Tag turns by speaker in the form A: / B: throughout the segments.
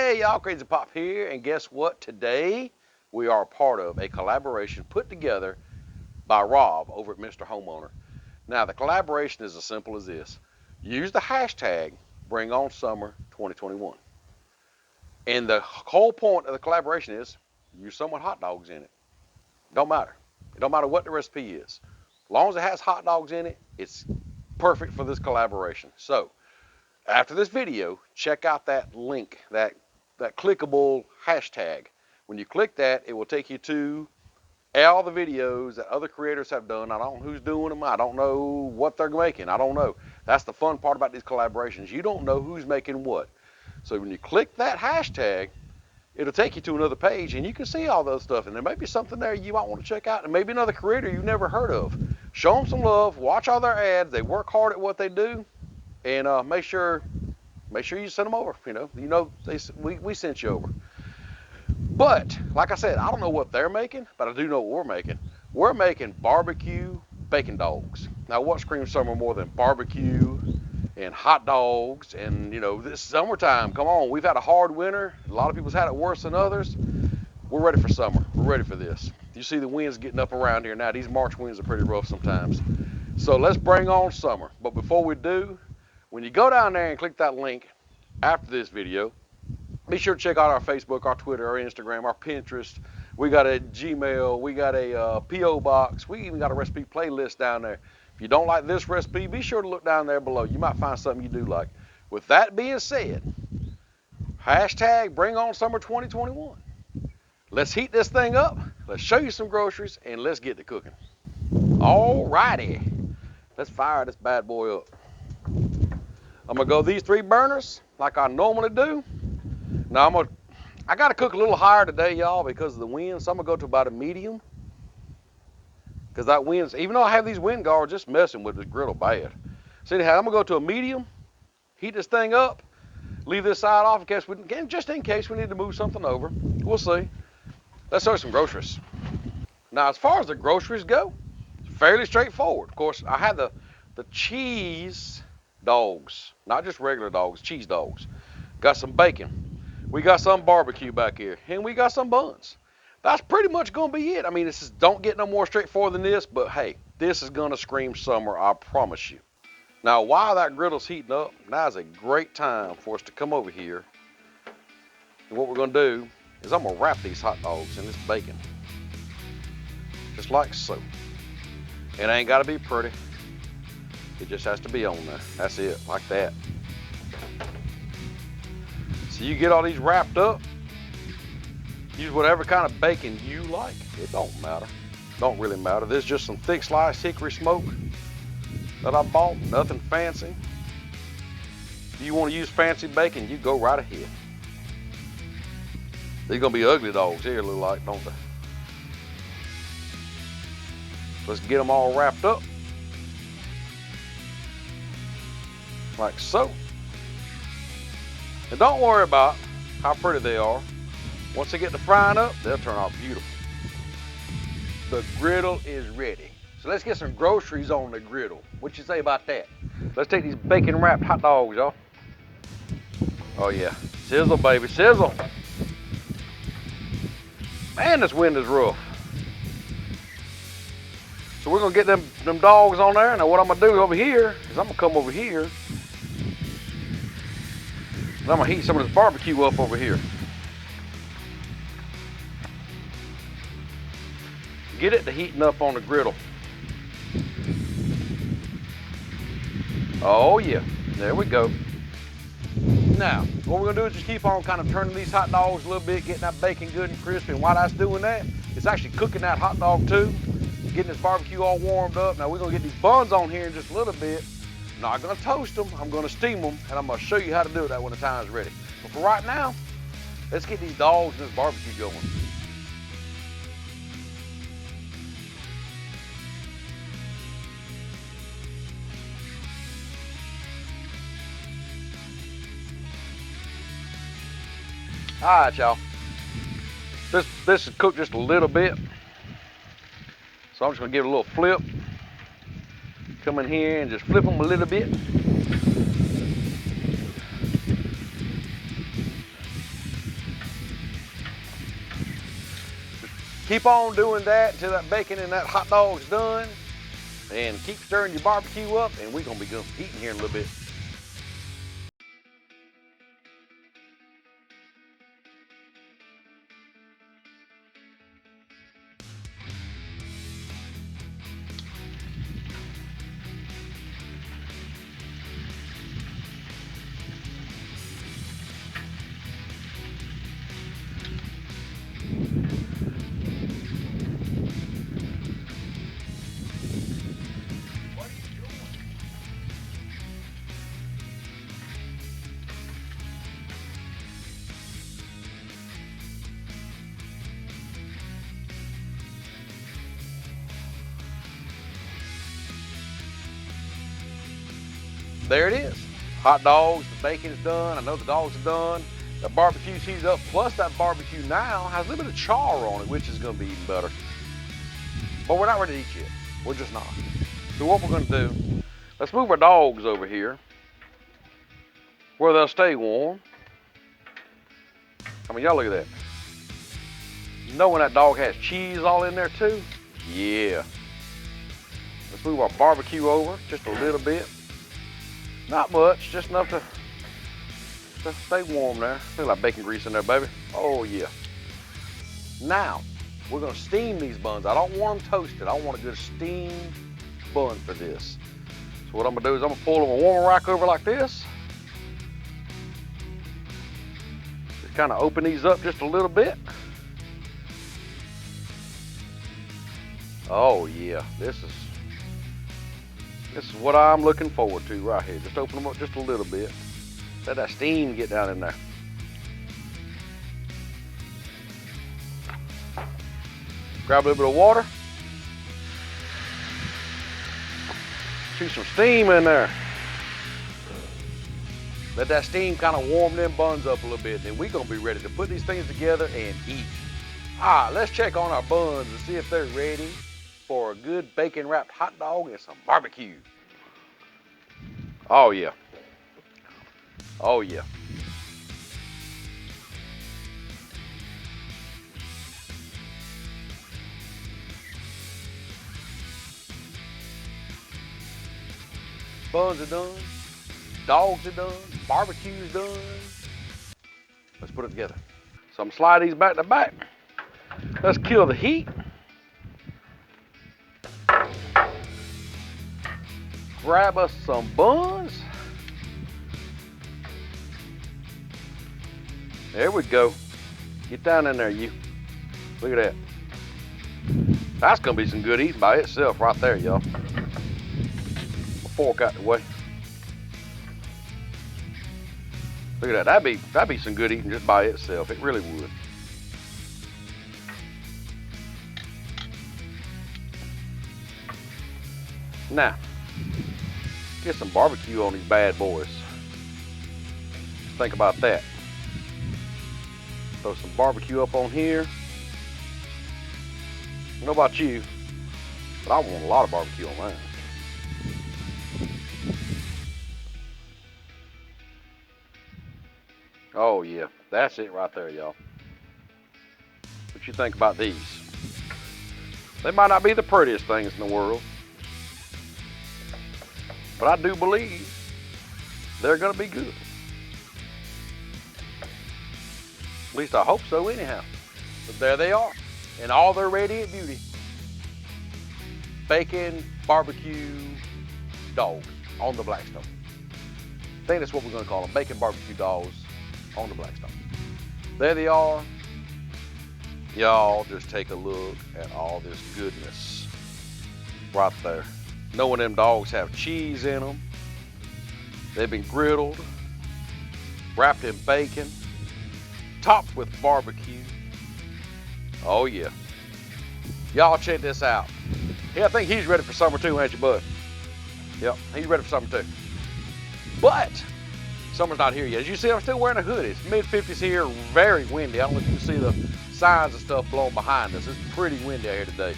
A: Hey y'all, Crazy Pop here, and guess what? Today we are a part of a collaboration put together by Rob over at Mr. Homeowner. Now the collaboration is as simple as this. Use the hashtag BringOnSummer2021. And the whole point of the collaboration is use some with hot dogs in it. Don't matter. It don't matter what the recipe is. As long as it has hot dogs in it, it's perfect for this collaboration. So after this video, check out that link, that clickable hashtag. When you click that, it will take you to all the videos that other creators have done. I don't know who's doing them. I don't know what they're making. I don't know. That's the fun part about these collaborations. You don't know who's making what. So when you click that hashtag, it'll take you to another page and you can see all those stuff. And there may be something there you might want to check out, and maybe another creator you've never heard of. Show them some love. Watch all their ads. They work hard at what they do. And make sure you send them over. We sent you over. But like I said, I don't know what they're making, but I do know what we're making. We're making barbecue bacon dogs. Now, what screams summer more than barbecue and hot dogs? And this summertime, come on, we've had a hard winter. A lot of people's had it worse than others. We're ready for summer. We're ready for this. You see the winds getting up around here now. These March winds are pretty rough sometimes. So let's bring on summer. But before we do, when you go down there and click that link after this video, be sure to check out our Facebook, our Twitter, our Instagram, our Pinterest. We got a Gmail, we got a P.O. box. We even got a recipe playlist down there. If you don't like this recipe, be sure to look down there below. You might find something you do like. With that being said, hashtag BringOnSummer2021. Let's heat this thing up. Let's show you some groceries, and let's get to cooking. All righty. Let's fire this bad boy up. I'm gonna go these 3 burners like I normally do. Now I gotta cook a little higher today, y'all, because of the wind. So I'm gonna go to about a medium. Because that wind's, even though I have these wind guards, just messing with this griddle bad. So anyhow, I'm gonna go to a medium, heat this thing up, leave this side off just in case we need to move something over. We'll see. Let's show you some groceries. Now, as far as the groceries go, it's fairly straightforward. Of course, I had the cheese dogs, not just regular dogs, cheese dogs. Got some bacon. We got some barbecue back here, and we got some buns. That's pretty much gonna be it. I mean, don't get no more straightforward than this, but hey, this is gonna scream summer, I promise you. Now, while that griddle's heating up, now is a great time for us to come over here. And what we're gonna do is I'm gonna wrap these hot dogs in this bacon, just like so. It ain't gotta be pretty. It just has to be on there. That's it, like that. So you get all these wrapped up. Use whatever kind of bacon you like. It don't matter. Don't really matter. This is just some thick sliced hickory smoke that I bought. Nothing fancy. If you want to use fancy bacon, you go right ahead. These gonna be ugly dogs here, look like, don't they? Let's get them all wrapped up. Like so. And don't worry about how pretty they are. Once they get to frying up, they'll turn out beautiful. The griddle is ready. So let's get some groceries on the griddle. What you say about that? Let's take these bacon wrapped hot dogs, y'all. Oh yeah, sizzle baby, sizzle. Man, this wind is rough. So we're gonna get them dogs on there. Now what I'm gonna do over here is I'm gonna come over here and I'm gonna heat some of this barbecue up over here. Get it to heating up on the griddle. Oh yeah, there we go. Now, what we're gonna do is just keep on kind of turning these hot dogs a little bit, getting that bacon good and crispy. And while that's doing that, it's actually cooking that hot dog too, getting this barbecue all warmed up. Now we're gonna get these buns on here in just a little bit. I'm not gonna toast them, I'm gonna steam them, and I'm gonna show you how to do that when the time's ready. But for right now, let's get these dogs and this barbecue going. All right, y'all. This is cooked just a little bit. So I'm just gonna give it a little flip. Come in here and just flip them a little bit. Keep on doing that until that bacon and that hot dog's done. And keep stirring your barbecue up, and we're gonna be eating here in a little bit. There it is. Hot dogs, the bacon's done. I know the dogs are done. The barbecue's heated up. Plus that barbecue now has a little bit of char on it, which is gonna be even better. But we're not ready to eat yet. We're just not. So what we're gonna do, let's move our dogs over here where they'll stay warm. I mean, y'all look at that. Knowing that dog has cheese all in there too? Yeah. Let's move our barbecue over just a little bit. Not much, just enough to stay warm there. Feel like bacon grease in there, baby. Oh yeah. Now, we're gonna steam these buns. I don't want them toasted. I want a good steamed bun for this. So what I'm gonna do is I'm gonna pull them a warmer rack over like this. Just kind of open these up just a little bit. Oh yeah, this is what I'm looking forward to right here. Just open them up just a little bit. Let that steam get down in there. Grab a little bit of water. Shoot some steam in there. Let that steam kind of warm them buns up a little bit. Then we're gonna be ready to put these things together and eat. All right, let's check on our buns and see if they're ready for a good bacon wrapped hot dog and some barbecue. Oh yeah. Oh yeah. Buns are done, dogs are done, barbecue's done. Let's put it together. So I'm slide these back to back. Let's kill the heat. Grab us some buns. There we go. Get down in there, you. Look at that. That's gonna be some good eating by itself right there, y'all. Fork out the way. Look at that. That'd be some good eating just by itself. It really would. Now, get some barbecue on these bad boys. Think about that. Throw some barbecue up on here. I don't know about you, but I want a lot of barbecue on mine. Oh yeah, that's it right there, y'all. What you think about these? They might not be the prettiest things in the world, but I do believe they're gonna be good. At least I hope so anyhow. But there they are, in all their radiant beauty. Bacon barbecue dogs on the Blackstone. I think that's what we're gonna call them, bacon barbecue dogs on the Blackstone. There they are. Y'all just take a look at all this goodness right there. Knowing them dogs have cheese in them. They've been griddled, wrapped in bacon, topped with barbecue. Oh yeah. Y'all check this out. Yeah, I think he's ready for summer too, ain't you, bud? Yep, he's ready for summer too. But summer's not here yet. As you see, I'm still wearing a hoodie. It's mid-50s here, very windy. I don't know if you can see the signs and stuff blowing behind us. It's pretty windy out here today.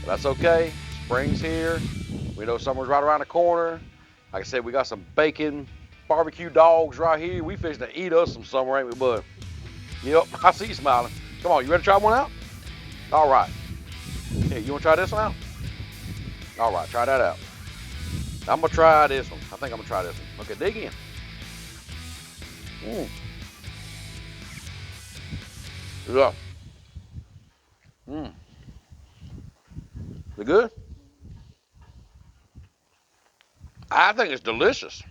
A: But that's okay. Spring's here. We know summer's right around the corner. Like I said, we got some bacon barbecue dogs right here. We fixing to eat us some summer, ain't we, bud? Yep, I see you smiling. Come on, you ready to try one out? All right. Hey, you want to try this one out? All right, try that out. I'm going to try this one. I think I'm going to try this one. Okay, dig in. Mm. Yeah. Mm. Is it good? I think it's delicious.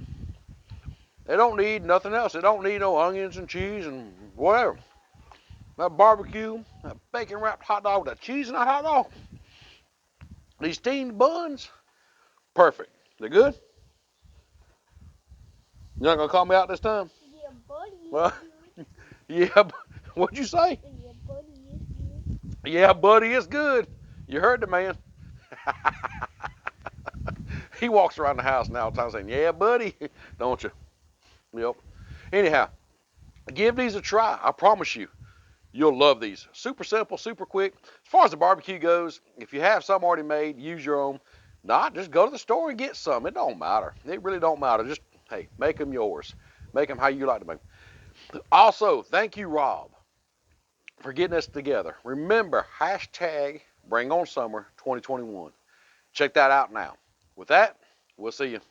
A: They don't need nothing else. They don't need no onions and cheese and whatever. That barbecue, that bacon wrapped hot dog, that cheese and that hot dog, these steamed buns, perfect. They good? You're not gonna call me out this time?
B: Yeah, buddy.
A: Well, yeah. What'd you say?
B: Yeah, buddy is good.
A: Yeah, buddy, it's good. You heard the man. He walks around the house now all the time saying, "Yeah, buddy," don't you? Yep. Anyhow, give these a try. I promise you, you'll love these. Super simple, super quick. As far as the barbecue goes, if you have some already made, use your own. Not, just go to the store and get some. It don't matter. It really don't matter. Just, hey, make them yours. Make them how you like to make them. Also, thank you, Rob, for getting us together. Remember, hashtag Bring On Summer 2021. Check that out now. With that, we'll see you.